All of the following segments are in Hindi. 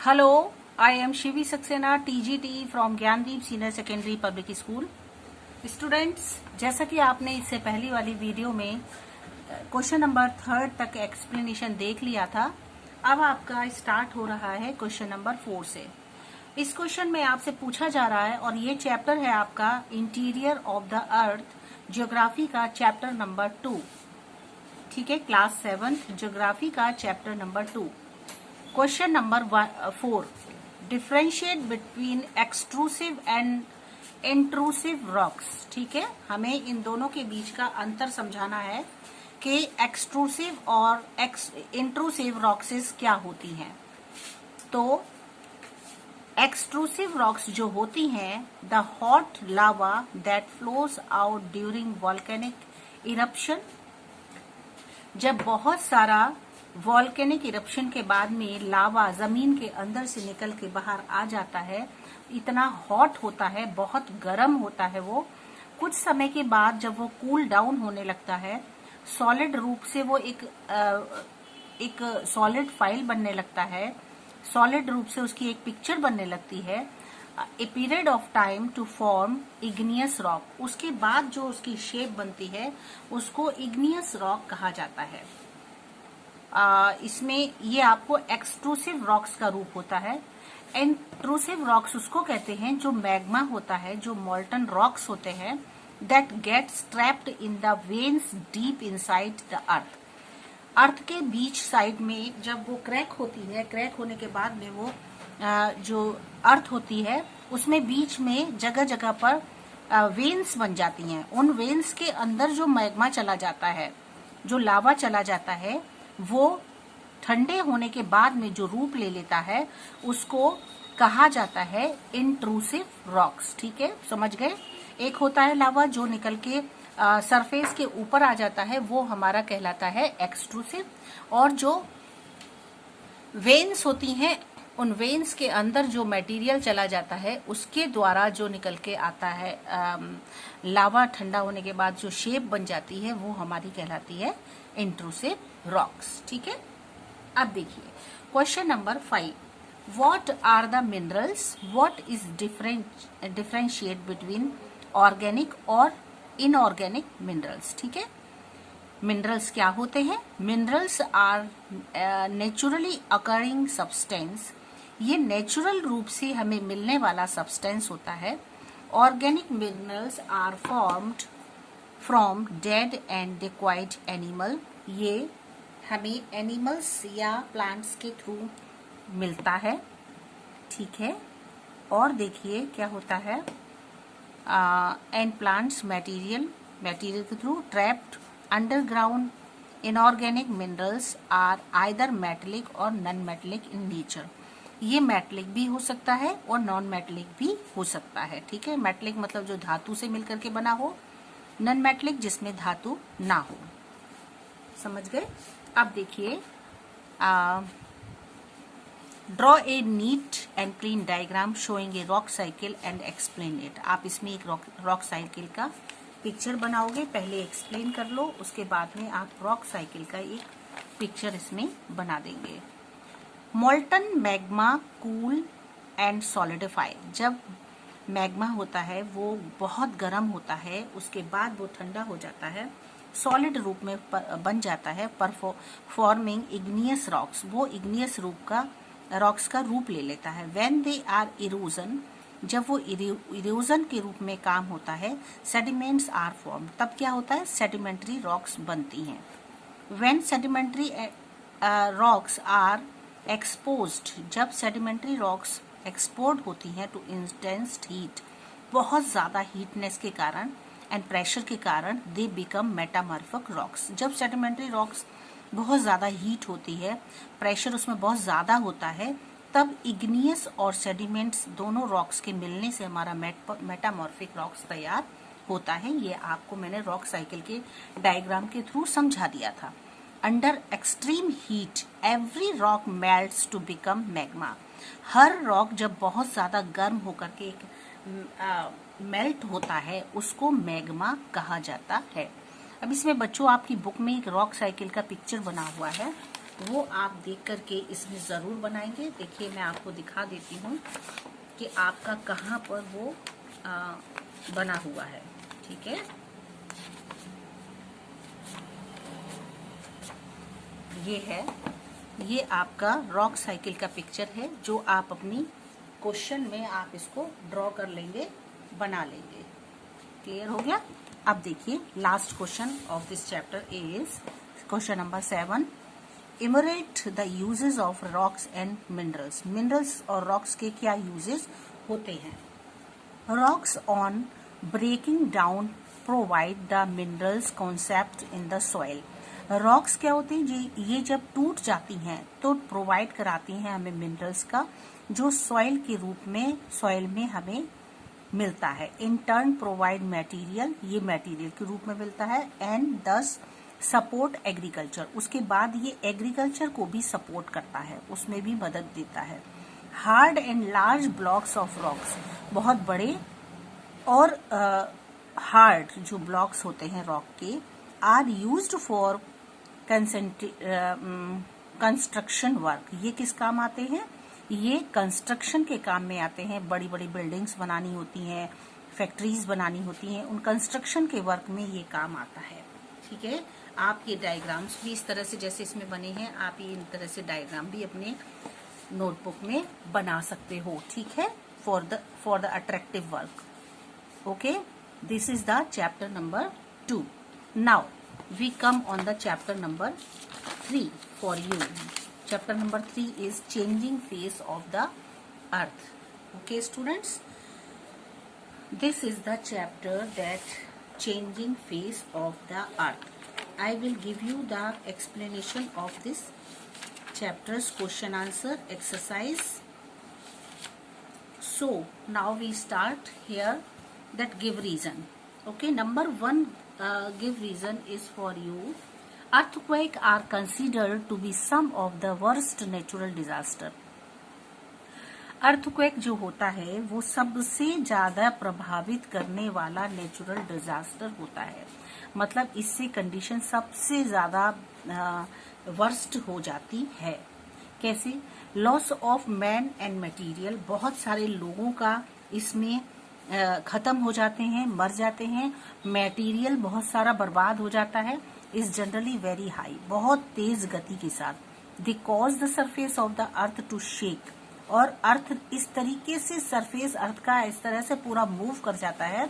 Hello, I am Shivi Saxena, TGT from Gyandeep senior secondary public school. Students, जैसा कि आपने इससे पहली वाली वीडियो में क्वेश्चन नंबर 3 तक एक्सप्लेनेशन देख लिया था, अब आपका स्टार्ट हो रहा है क्वेश्चन नंबर 4 से। इस क्वेश्चन में आपसे पूछा जा रहा है और ये चैप्टर है आपका interior of the earth, geography का चैप्टर नंबर 2। ठीक है, क्लास 7 ज्योग्राफी का chapter number 2। Question number 4, differentiate between extrusive and intrusive rocks. ठीक है, हमें इन दोनों के बीच का अंतर समझाना है कि एक्सट्रूसिव और इंट्रूसिव रॉक्सेस क्या होती हैं। तो एक्सट्रूसिव रॉक्स जो होती हैं, the hot lava that flows out during volcanic eruption. जब बहुत सारा वॉल्केनिक इरप्शन के बाद में लावा जमीन के अंदर से निकल के बाहर आ जाता है, इतना हॉट होता है, बहुत गर्म होता है वो। कुछ समय के बाद जब वो कूल डाउन होने लगता है, सॉलिड रूप से वो एक सॉलिड फाइल बनने लगता है, सॉलिड रूप से उसकी एक पिक्चर बनने लगती है। A period of time to form igneous rock. उसके बाद जो उसकी शेप बनती है उसको इग्नियस रॉक कहा जाता है। इसमें ये आपको एक्सट्रूसिव रॉक्स का रूप होता है। इंट्रूसिव रॉक्स उसको कहते हैं जो मैग्मा होता है, जो मोल्टन रॉक्स होते हैं, that gets trapped in the veins deep inside the earth. Earth के बीच साइड में जब वो क्रैक होती है, क्रैक होने के बाद में वो जो अर्थ होती है उसमें बीच में जगह जगह पर वेन्स बन जाती हैं। उन वेन्स के अंदर जो मैग्मा चला जाता है, जो लावा चला जाता है, वो ठंडे होने के बाद में जो रूप ले लेता है उसको कहा जाता है इंट्रूसिव रॉक्स। ठीक है, समझ गए। एक होता है लावा जो निकल के सरफेस के ऊपर आ जाता है, वो हमारा कहलाता है एक्सट्रूसिव। और जो वेन्स होती हैं, उन वेन्स के अंदर जो मटेरियल चला जाता है उसके द्वारा जो निकल के आता है लावा, ठंडा होने के बाद जो शेप बन जाती है, वो हमारी कहलाती है इंट्रूसिव रॉक्स। ठीक है, अब देखिए question number 5, what are the minerals, what is differentiate between organic और इनऑर्गेनिक मिनरल्स। ठीक है, मिनरल्स क्या होते हैं? Minerals are naturally occurring substance. ये नेचुरल रूप से हमें मिलने वाला सब्सटेंस होता है। Organic minerals are formed from dead and decayed animal. ये हमें एनिमल्स या प्लांट्स के थ्रू मिलता है। ठीक है, और देखिए क्या होता है, एंड प्लांट्स मटेरियल के through trapped underground. Inorganic minerals are either metallic or non metallic in nature. ये मेटलिक भी हो सकता है और नॉन मेटलिक भी हो सकता है। ठीक है, मेटलिक मतलब जो धातु से मिलकर के बना हो, नॉन मेटलिक जिसमें धातु ना हो। समझ गए। अब देखिए, draw a neat and clean diagram showing a rock cycle and explain it. आप इसमें एक रॉक साइकिल का पिक्चर बनाओगे, पहले एक्सप्लेन कर लो, उसके बाद में आप रॉक साइकिल का एक पिक्चर इसमें बना देंगे। Molten magma cool and solidify. जब मैग्मा होता है वो बहुत गर्म होता है, उसके बाद वो ठंडा हो जाता है, सॉलिड रूप में बन जाता है, फॉर्मिंग इग्नियस रॉक्स। वो इग्नियस रूप का रॉक्स का रूप ले लेता है। व्हेन दे आर इरोजन, जब वो इरोजन के रूप में काम होता है, सेडिमेंट्स आर फॉर्म, तब क्या होता है, सेडिमेंट्री रॉक्स बनती हैं। When sedimentary rocks are exposed, जब सेडिमेंट्री रॉक्स एक्सपोर्ट होती हैं टू इंटेंस हीट, बहुत ज्यादा हीटनेस के कारण एंड प्रेशर के कारण, दे बिकम मेटामॉर्फिक रॉक्स। जब सेडिमेंट्री रॉक्स बहुत ज्यादा हीट होती है, प्रेशर उसमें बहुत ज्यादा होता है, तब इग्नियस और सेडिमेंट्स दोनों रॉक्स के मिलने से हमारा मेटामॉर्फिक रॉक्स तैयार होता है। ये आपको मैंने रॉक साइकिल के डायग्राम के थ्रू समझा दिया था। Under extreme heat every rock melts to become magma. हर रॉक जब बहुत ज्यादा गर्म होकर के एक मेल्ट होता है, उसको मैग्मा कहा जाता है। अब इसमें बच्चों आपकी बुक में एक रॉक साइकिल का पिक्चर बना हुआ है, वो आप देख करके इसमें ज़रूर बनाएंगे। देखिए मैं आपको दिखा देती हूँ कि आपका कहाँ पर वो बना हुआ है। ठीक है, ये आपका रॉक साइकिल का पिक्चर है जो आप अपनी क्वेश्चन में आप इसको ड्रॉ कर लेंगे, बना लेंगे। क्लियर हो गया? अब देखिए last question of this chapter is question number 7। Enumerate the uses of rocks and minerals. Minerals और रॉक्स के क्या यूजेस होते हैं? Rocks on breaking down provide the minerals concept in the soil. Rocks क्या होते हैं जी? ये जब टूट जाती हैं तो प्रोवाइड कराती हैं हमें मिनरल्स का, जो सॉइल के रूप में सॉइल में हमें मिलता है। इन टर्न प्रोवाइड मटेरियल, ये मटेरियल के रूप में मिलता है। एंड दस सपोर्ट एग्रीकल्चर, उसके बाद ये एग्रीकल्चर को भी सपोर्ट करता है, उसमें भी मदद देता है। Hard and large blocks of rocks, बहुत बड़े और हार्ड जो ब्लॉक्स होते हैं रॉक के, are used for construction work. ये किस काम आते हैं? ये कंस्ट्रक्शन के काम में आते हैं। बड़ी बड़ी बिल्डिंग्स बनानी होती हैं, फैक्ट्रीज बनानी होती हैं, उन कंस्ट्रक्शन के वर्क में ये काम आता है। ठीक है, आप ये डायग्राम्स भी इस तरह से जैसे इसमें बने हैं, आप ये इन तरह से डायग्राम भी अपने नोटबुक में बना सकते हो। ठीक है, for the attractive work. Okay, this is the chapter number 2. Now we come on the chapter number 3 for you. Chapter number 3 is changing face of the earth. Okay students, this is the chapter that changing face of the earth. I will give you the explanation of this chapter's question answer exercise. So now we start here, that give reason. Okay, number 1 give reason is for you. Earthquake are considered to be some of the worst natural disaster. Earthquake जो होता है वो सबसे ज्यादा प्रभावित करने वाला नेचुरल डिजास्टर होता है। मतलब इससे कंडीशन सबसे ज्यादा वर्स्ट हो जाती है। कैसे? Loss of man and material, बहुत सारे लोगों का इसमें खत्म हो जाते हैं, मर जाते हैं। मटेरियल बहुत सारा बर्बाद हो जाता है। इज जनरली वेरी हाई, बहुत तेज गति के साथ। They cause the surface of the earth to shake, और अर्थ इस तरीके से सरफेस अर्थ का इस तरह से पूरा मूव कर जाता है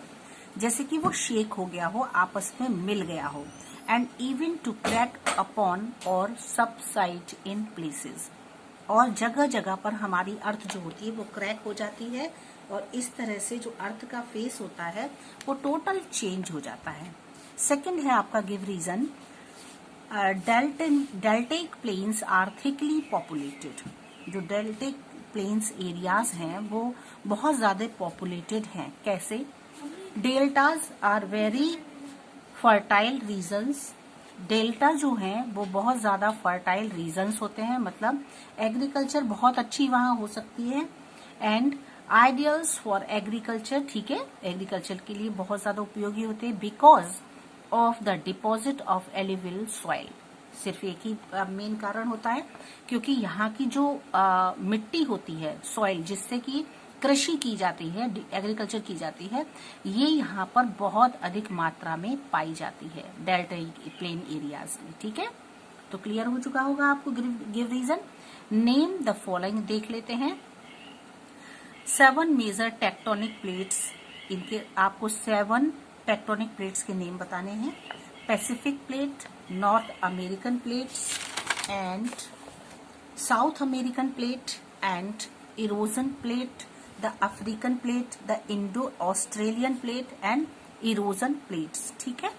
जैसे कि वो शेक हो गया हो, आपस में मिल गया हो। And even to crack upon or subside in places, और जगह जगह पर हमारी अर्थ जो होती है वो क्रैक हो जाती है, और इस तरह से जो अर्थ का फेस होता है वो टोटल चेंज हो जाता है। सेकंड है आपका give reason, deltaic plains are thickly populated. जो डेल्टिक प्लेन्स एरियाज हैं वो बहुत ज्यादा पॉपुलेटेड हैं। कैसे? Deltas are very fertile regions. Delta जो हैं वो बहुत ज्यादा फर्टाइल रीजन्स होते हैं, मतलब एग्रीकल्चर बहुत अच्छी वहां हो सकती है। एंड आइडियल्स फॉर एग्रीकल्चर, ठीक है, एग्रीकल्चर के लिए बहुत ज्यादा उपयोगी होते हैं। Because of the deposit of alluvial soil, सिर्फ एक ही मेन कारण होता है, क्योंकि यहाँ की जो मिट्टी होती है, सॉइल जिससे कि कृषि की जाती है, एग्रीकल्चर की जाती है, ये यहाँ पर बहुत अधिक मात्रा में पाई जाती है डेल्टा प्लेन एरियाज में। ठीक है, तो क्लियर हो चुका होगा आपको give reason. Name the following देख लेते हैं। 7 मेजर टेक्टोनिक प्लेट्स, इनके आपको 7 टेक्टोनिक प्लेट्स के नेम बताने हैं। Pacific plate, North American plates and South American plate and Eurasian plate, the African plate, the Indo Australian plate and Eurasian plates. ठीक है,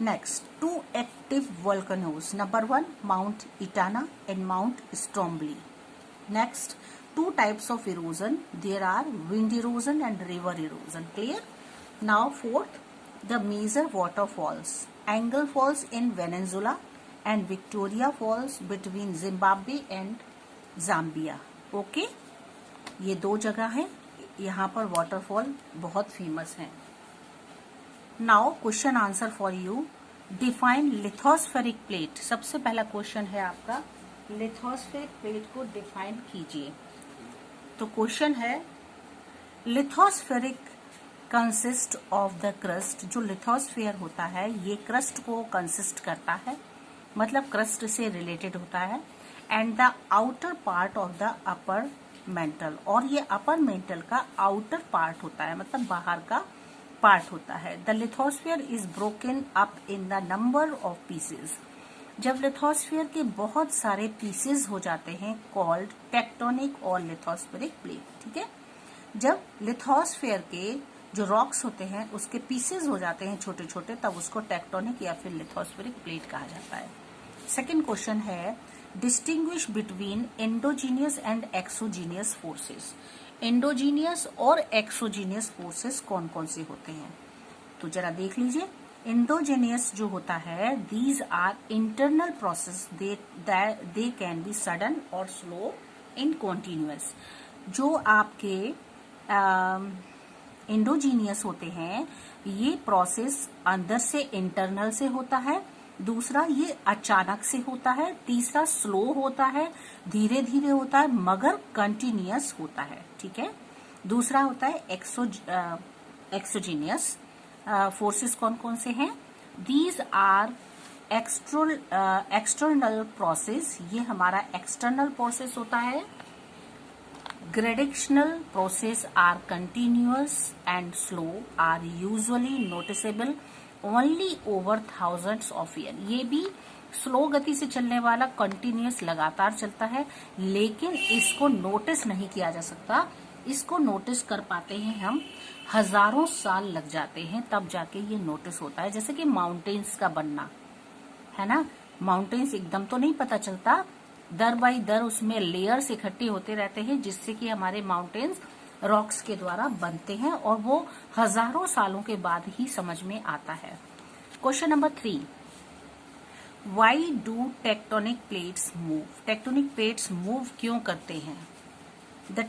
next 2 active volcanoes, number 1 Mount Etna and Mount Stromboli. Next 2 types of erosion, there are wind erosion and river erosion. Clear? Now 4th, the major waterfalls, Angle Falls in Venezuela and Victoria Falls between Zimbabwe and Zambia. Okay? ये 2 जगह है, यहाँ पर वाटरफॉल बहुत फेमस है। Now question answer for you. Define lithospheric plate. सबसे पहला क्वेश्चन है आपका लिथोस्फेरिक प्लेट को डिफाइन कीजिए। तो क्वेश्चन है, lithospheric consist of the crust. जो लिथोस्फेयर होता है ये क्रस्ट को कंसिस्ट करता है, मतलब क्रस्ट से रिलेटेड होता है। And the outer part of the upper mantle, और ये अपर मेंटल का आउटर पार्ट होता है, मतलब बाहर का पार्ट होता है। The lithosphere is broken up in the number of pieces. जब लिथोस्फेयर के बहुत सारे पीसेज हो जाते हैं, कॉल्ड टेक्टोनिक और लिथोस्फेरिक प्लेट। ठीक है, जब लिथोस्फेयर के जो रॉक्स होते हैं उसके पीसेज हो जाते हैं छोटे छोटे, तब उसको टेक्टोनिक या फिर लिथोस्फेरिक प्लेट कहा जाता है। सेकंड क्वेश्चन है, distinguish between endogenous and exogenous forces. Endogenous और एक्सोजीनियस फोर्सेस कौन कौन से होते हैं? तो जरा देख लीजिए। एंडोजीनियस जो होता है, these are internal process, they can be sudden or slow in continuous. जो आपके एंडोजीनियस होते हैं, ये प्रोसेस अंदर से इंटरनल से होता है, दूसरा ये अचानक से होता है, तीसरा स्लो होता है, धीरे धीरे होता है, मगर कंटिन्यूअस होता है। ठीक है, दूसरा होता है एक्सोजीनियस फोर्सेस। कौन कौन से हैं? दीज आर एक्सटर्नल प्रोसेस, ये हमारा एक्सटर्नल प्रोसेस होता है। Gradational process are continuous and slow, are usually noticeable only over thousands of year. ये भी स्लो गति से चलने वाला, कंटिन्यूअस लगातार चलता है, लेकिन इसको नोटिस नहीं किया जा सकता। इसको नोटिस कर पाते हैं हम हजारों साल लग जाते हैं, तब जाके ये नोटिस होता है। जैसे कि माउंटेन्स का बनना है ना, माउंटेन्स एकदम तो नहीं पता चलता, दर बाई दर उसमें लेयर्स इकट्ठे होते रहते हैं, जिससे कि हमारे माउंटेन्स रॉक्स के द्वारा बनते हैं, और वो हजारों सालों के बाद ही समझ में आता है। Question number 3, why do tectonic plates move? Tectonic plates move क्यों करते हैं? The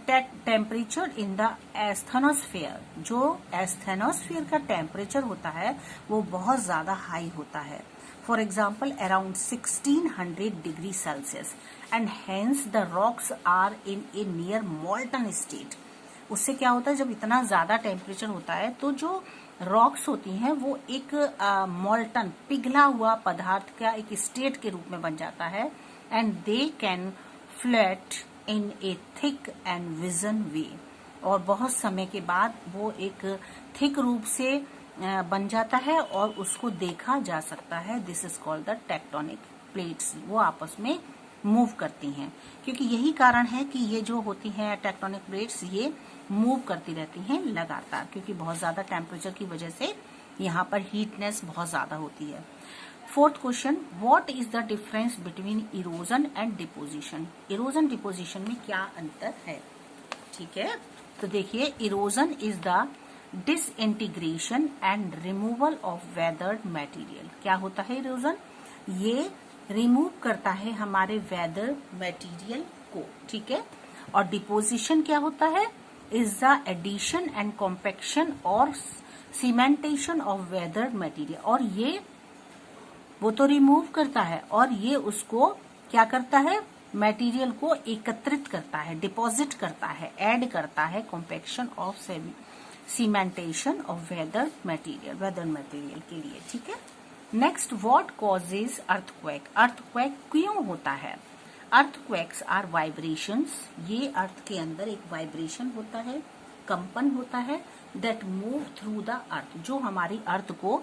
temperature in the asthenosphere, जो एस्थेनोस्फेयर का टेम्परेचर होता है वो बहुत ज्यादा हाई होता है। For example around 1600 degree celsius, and hence the rocks are in a near molten state. उससे क्या होता है, जब इतना ज्यादा टेम्परेचर होता है तो जो रॉक्स होती हैं वो एक मोल्टन, पिघला हुआ पदार्थ का एक स्टेट के रूप में बन जाता है, and they can flat in a thick and vision way, और बहुत समय के बाद वो एक थिक रूप से बन जाता है और उसको देखा जा सकता है। This is called the tectonic plates. वो आपस में मूव करती हैं, क्योंकि यही कारण है कि ये जो होती हैं टेक्टोनिक प्लेट्स, ये मूव करती रहती हैं लगातार, क्योंकि बहुत ज्यादा टेम्परेचर की वजह से यहाँ पर हीटनेस बहुत ज्यादा होती है। Fourth question, what is the difference between erosion and deposition? Erosion deposition में क्या अंतर है? ठीक है, तो देखिए, erosion is the disintegration and removal of weathered material. क्या होता है इरोजन? ये रिमूव करता है हमारे वेदर मटेरियल को। ठीक है, और डिपोजिशन क्या होता है? Is the addition and compaction और सीमेंटेशन ऑफ वेदर्ड मटेरियल। और ये वो तो रिमूव करता है, और ये उसको क्या करता है? मटेरियल को एकत्रित करता है, डिपॉजिट करता है, ऐड करता है, compaction of cementation of weather material के लिए। ठीक है, next, what causes earthquake? Earthquake क्यों होता है? अर्थक्वेक्स आर वाइब्रेशंस, ये अर्थ के अंदर एक वाइब्रेशन होता है, कंपन होता है, that move through the earth, जो हमारी अर्थ को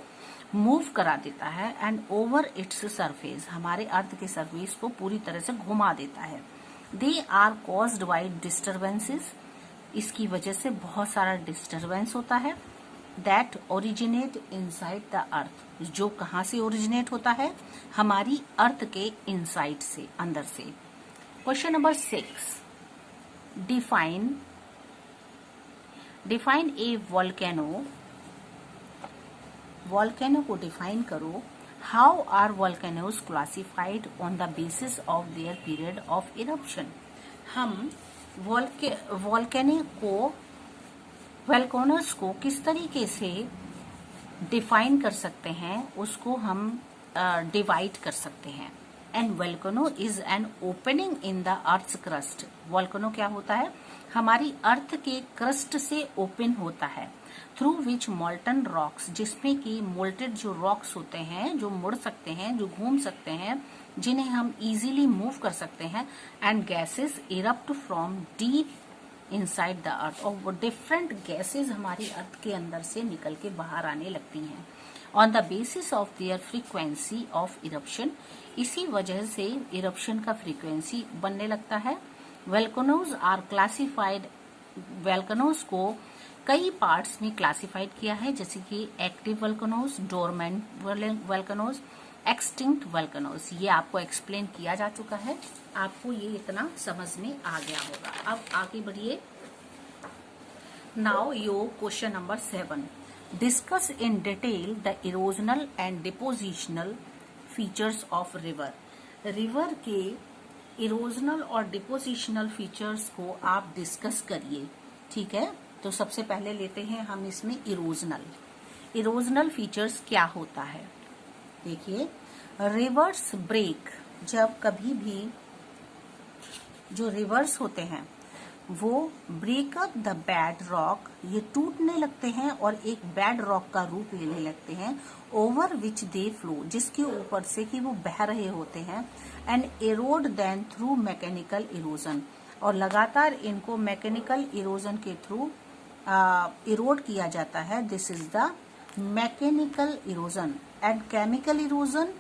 मूव करा देता है, एंड ओवर इट्स सरफेस, हमारे अर्थ के सरफेस को पूरी तरह से घुमा देता है। They are caused by disturbances, इसकी वजह से बहुत सारा डिस्टर्बेंस होता है। That originate inside the earth, जो कहाँ से ओरिजिनेट होता है? हमारी अर्थ के इनसाइड से, अंदर से। Question number 6, define a volcano. Volcano को डिफाइन करो। How are volcanoes classified on the basis of their period of eruption? हम वोल्केनोज को किस तरीके से डिफाइन कर सकते हैं? उसको हम डिवाइड कर सकते हैं and volcano is an opening in the earth's crust. Volcano क्या होता है, हमारी अर्थ के क्रस्ट से ओपन होता है, थ्रू विच मोल्टन रॉक्स, जिसमें कि मोल्टेड जो रॉक्स होते हैं, जो मुड़ सकते हैं, जो घूम सकते हैं, जिन्हें हम इजीली मूव कर सकते हैं, and gases erupt from deep inside the अर्थ, और वो डिफरेंट गैसेस हमारी अर्थ के अंदर से निकल के बाहर आने लगती हैं, on the basis of there frequency of eruption, इसी वजह से इरप्शन का फ्रीक्वेंसी बनने लगता है। वोल्केनोज आर क्लासिफाइड, वोल्केनोज को कई पार्ट्स में क्लासिफाइड किया है, जैसे कि active volcanoes, dormant volcanoes, extinct volcanoes. ये आपको एक्सप्लेन किया जा चुका है, आपको ये इतना समझ में आ गया होगा। अब आगे बढ़िए। Now your question number 7, discuss in detail the erosional and depositional features of river. River के इरोजनल और डिपोजिशनल फीचर्स को आप डिस्कस करिए, ठीक है। तो सबसे पहले लेते हैं हम इसमें इरोजनल। इरोजनल फीचर्स क्या होता है, देखिए, रिवर्स ब्रेक, जब कभी भी जो रिवर्स होते हैं वो break up the bed rock, ये टूटने लगते हैं और एक बैड रॉक का रूप लेने लगते हैं, ओवर विच दे फ्लो, जिसके ऊपर से कि वो बह रहे होते हैं, and erode then through mechanical erosion, और लगातार इनको मैकेनिकल इरोजन के थ्रू इरोड किया जाता है। This is the mechanical erosion. And chemical erosion,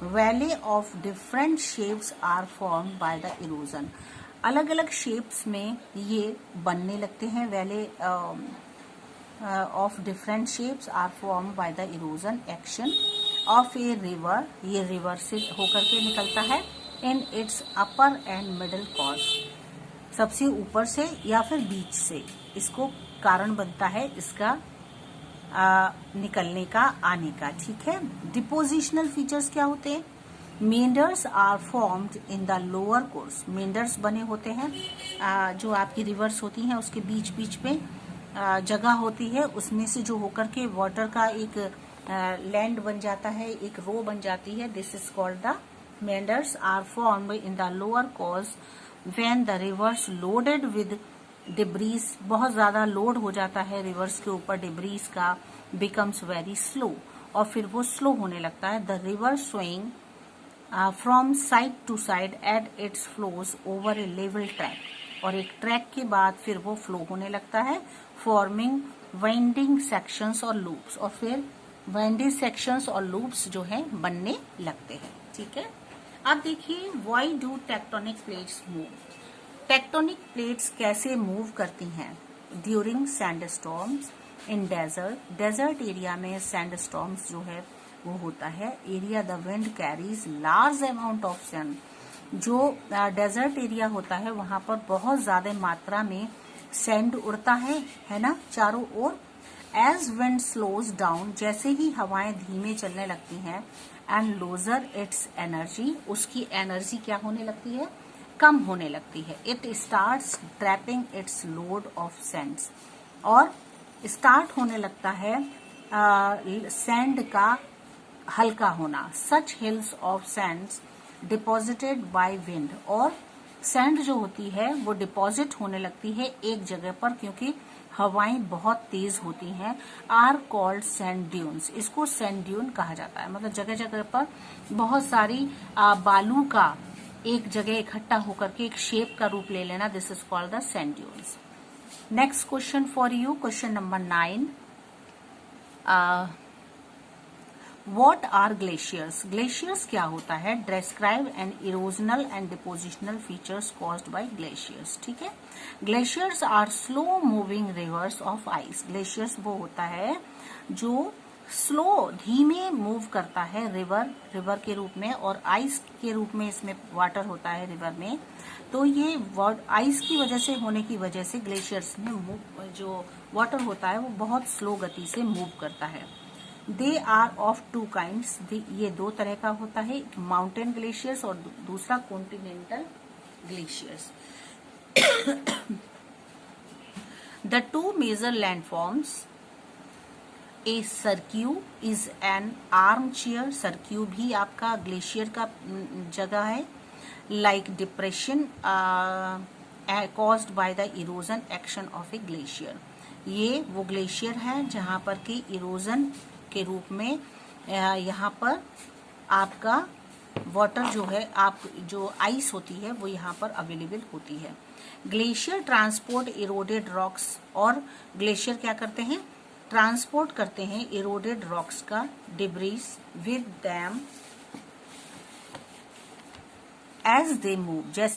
valley of different shapes are form by the erosion, अलग अलग शेप्स में ये बनने लगते हैं। Valley of different shapes are form by the erosion action of a river, ये रिवर से होकर के निकलता है, in its upper and middle course, सबसे ऊपर से या फिर बीच से इसको कारण बनता है इसका निकलने का, आने का, ठीक है। डिपोजिशनल फीचर्स क्या होते हैं, meanders are formed in the lower course, meanders बने होते हैं, जो आपकी रिवर्स होती हैं उसके बीच बीच में जगह होती है, उसमें से जो होकर के वाटर का एक लैंड बन जाता है, एक रो बन जाती है। This is called the meanders are formed in the lower course when the rivers loaded with debris, बहुत ज्यादा लोड हो जाता है रिवर्स के ऊपर डिब्रीज का, बिकम्स वेरी स्लो, और फिर वो स्लो होने लगता है। The river swing from side to side at its flows over a level track, और एक ट्रैक के बाद फिर वो फ्लो होने लगता है, फॉर्मिंग वाइंडिंग सेक्शंस और लूप्स, और फिर वाइंडिंग सेक्शंस और लूप्स जो है बनने लगते हैं, ठीक है। अब देखिए, why do tectonic plates move, tectonic plates कैसे मूव करती हैं, during sandstorms in desert, desert area में सैंडस्टॉर्म्स जो है वो होता है, area the wind carries large amount of sand, जो डेजर्ट एरिया होता है वहां पर बहुत ज्यादा मात्रा में सैंड उड़ता है ना, चारों ओर। एज विंड स्लोज डाउन, जैसे ही हवाएं धीमे चलने लगती हैं, एंड लूजर इट्स एनर्जी, उसकी एनर्जी क्या होने लगती है, कम होने लगती है। It starts trapping its load of sands, और स्टार्ट होने लगता है सैंड का हल्का होना। Such hills of sands deposited by wind, और सैंड जो होती है वो डिपॉजिट होने लगती है एक जगह पर, क्योंकि हवाएं बहुत तेज होती हैं, आर कॉल्ड सैंड ड्यून्स, इसको सैंड ड्यून कहा जाता है। मतलब जगह जगह पर बहुत सारी बालू का एक जगह इकट्ठा होकर के एक शेप का रूप ले लेना, this is called the sand dunes. Next question for you, question number 9, what are glaciers, glaciers क्या होता है, describe and erosional and depositional features caused by glaciers, ठीक है। Glaciers are slow moving rivers of ice, glaciers वो होता है जो स्लो, धीमे मूव करता है रिवर के रूप में, और आइस के रूप में इसमें वाटर होता है रिवर में। तो ये आइस की वजह से होने की वजह से ग्लेशियर्स में जो वाटर होता है वो बहुत स्लो गति से मूव करता है। They are of two kinds, ये दो तरह का होता है, माउंटेन ग्लेशियर्स और दूसरा continental glaciers. The two major landforms a cirque is an arm chair, cirque भी आपका ग्लेशियर का जगह है। Like depression caused by the erosion action of a glacier, ये वो ग्लेशियर है जहाँ पर कि इरोजन के रूप में यहाँ पर आपका वाटर जो है, आप जो आइस होती है वो यहाँ पर अवेलेबल होती है। ग्लेशियर ट्रांसपोर्ट इरोडेड रॉक्स, और ग्लेशियर क्या करते हैं, ट्रांसपोर्ट करते हैं इरोडेड रॉक्स का debris with them as they move, जैसे